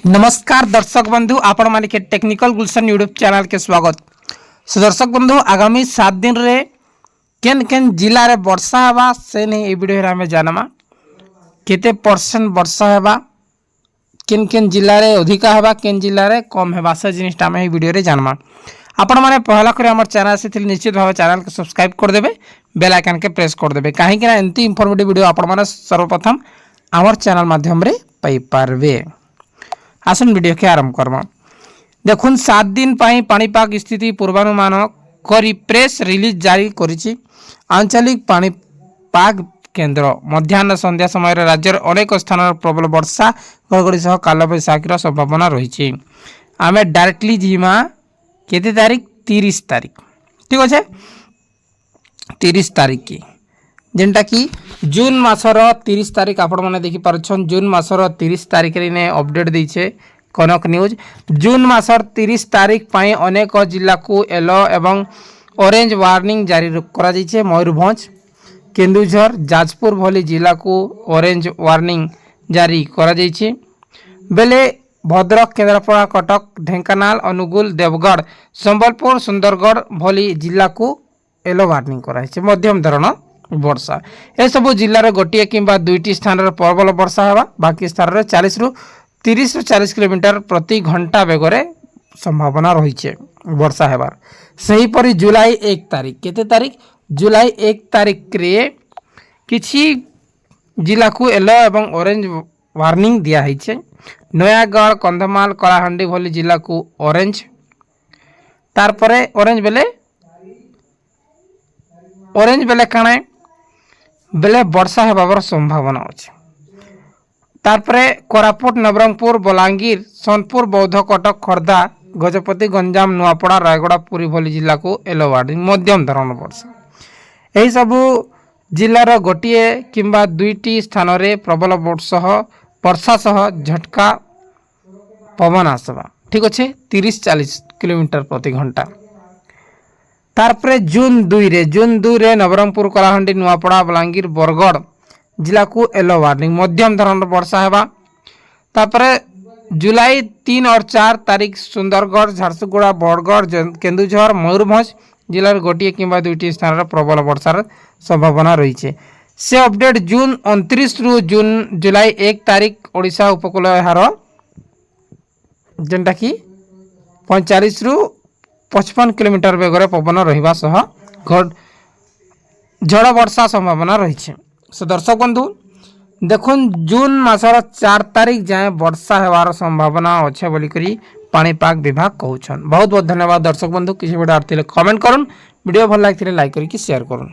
नमस्कार दर्शक बंधु आपण माने के टेक्निकल गुलशन यूट्यूब चैनल के स्वागत। सो दर्शक बंधु आगामी 7 दिन रे केन केन जिला रे वर्षा हेबा से नहीं ए वीडियो रे हमें जानमा केते परसेंट वर्षा हेबा केन केन जिला रे अधिका हेबा केन जिला रे कम हेबा से जिनिसटा हमें ए वीडियो रे जानमा। आपण माने पहला करे हमर चैनल से निश्चित भाव चैनल के सब्सक्राइब कर देबे, बेल आइकन के प्रेस कर देबे काहे कि ना एंती इंफॉर्मेटिव वीडियो आपण माने सर्वप्रथम हमर चैनल माध्यम रे पाई पारबे। आसन वीडियो के आरंभ करमा। देखुन 7 दिन पाई पानीपाग स्थिति पूर्वानुमान करी प्रेस रिलीज जारी करिछि आंचलिक पानीपाग केंद्र। मध्याह्न संध्या समय राज्यर अनेक स्थान प्रबल वर्षा घड़घड़ी सह काल बैशाखीर संभावना रही। आमे डायरेक्टली जीमा केते तारीख 30 तारीख ठीक अच्छे 30 तारीख की जेनटा कि जून मासर 30 तारीख आपण मैंने देखी पारछन। जून मासर 30 तारीख ने अपडेट देछे कनक न्यूज। जून मासर 30 तारीख पाई अनेक जिला को येलो एवं ऑरेंज वार्निंग जारी करा जाइछे। मयूरभंज, केन्दुझर, जाजपुर भली जिला को ऑरेंज वार्निंग जारी करा जाइछे। बेले भद्रक, केन्द्रापड़ा, कटक, ढेंकानाल, अनुगुल, देवगढ़, संबलपुर, सुंदरगढ़ भली जिला को येलो वार्निंग कराइछे। मध्यम धरण वर्षा ए सब जिल्लार गोटे किंबा दुईटी स्थान प्रबल वर्षा हेबा, बाकी स्थान 40 रु 40 किलोमीटर प्रति घंटा बेगरे संभावना रही वर्षा हेबार। सही परी जुलाई 1 तारीख केते तारीख जुलाई 1 तारीख रे किछि जिला को येलो एवं ऑरेंज वार्निंग दिया है। नयागढ़, कंधमाल, कलाहांडी भली जिला को ऑरेंज, तारपरे ऑरेंज बेले काणे बेले वर्षा हेबार संभावना अच्छे। तारपरे कोरापुट, नवरंगपुर, बलांगीर, सोनपुर, बौद्ध, कटक, खोर्धा, गजपति, गंजाम, नुआपड़ा, रायगड़ा, पुरी भली जिला को येलो वार्निंग मध्यम धरण वर्षा। यही सबू जिलार गोटे किंबा दुईटी स्थान रे प्रबल वर्षा सह झटका पवन आसवा ठीक अच्छे 30-40 किलोमीटर प्रति घंटा। तारपरे जून 2 रे नवरंगपुर, कलाहांडी, नुआपड़ा, बलांगीर, बरगढ़ जिला को येलो वार्निंग मध्यम धरण वर्षा हेबा। तारपरे जुलाई 3 और 4 तारीख सुंदरगढ़, झारसुगुड़ा, बरगढ़, केन्दुझर, मयूरभंज जिलार गोटे किंबा दुईटी स्थान प्रबल वर्षार संभावना रही से अपडेट। जून 29 रु जुलाई 1 तारीख ओडिशा उपकूल हार जेनटा कि 45 रु 55 किलोमीटर बेगर पवन रहिबा सह झड़ वर्षा संभावना रही। सो दर्शक बंधु देखुन जून मासर 4 तारीख जाए वर्षा हेबार संभावना अच्छे बोलिकरी पानीपाग विभाग कहउछन। बहुत बहुत धन्यवाद दर्शक बंधु। किसी वीडियो आर्थिले कमेंट करूँ, वीडियो भल लगे लाइक करके शेयर करूँ।